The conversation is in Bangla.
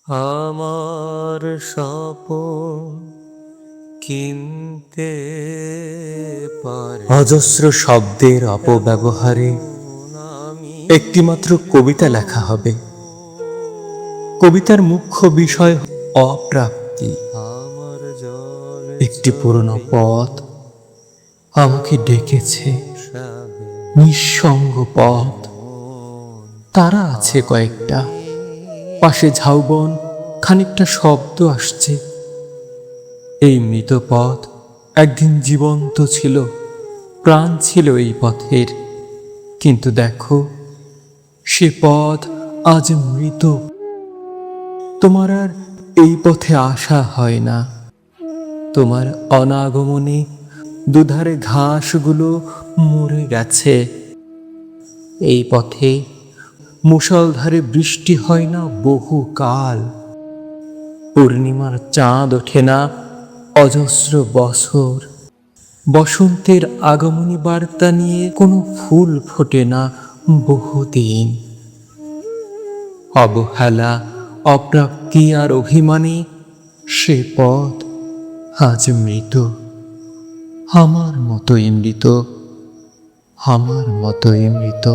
আমার স্বপন কিনতে পারে অজস্র শব্দের অপব্যবহারে একটিমাত্র কবিতা লেখা হবে। কবিতার মুখ্য বিষয় অপ্রাপ্তি। আমার জল একটি পুরনো পথ আমাকে ডেকেছে, যাবে নিঃসঙ্গ পথ। তারা আছে কয়েকটা, পাশে ঝাউবন, খানিকটা শব্দ আসছে। এই মৃত পথ একদিন জীবন্ত ছিল, প্রাণ ছিল এই পথের, কিন্তু দেখো সে পথ আজ মৃত। তোমার আর এই পথে আসা হয় না। তোমার অনাগমনে দুধারে ঘাসগুলো মরে গেছে। এই পথে মুষলধারে বৃষ্টি হয় না বহুকাল। পূর্ণিমার চাঁদ ওঠে না অজস্র বছর। বসন্তের আগমনী বার্তা নিয়ে কোনো ফুল ফোটে না বহুদিন। অবহেলা, অপ্রাপ্তি আর অভিমানে সে পথ আজ মৃত। আমার মতোই মৃত, আমার মতোই মৃত।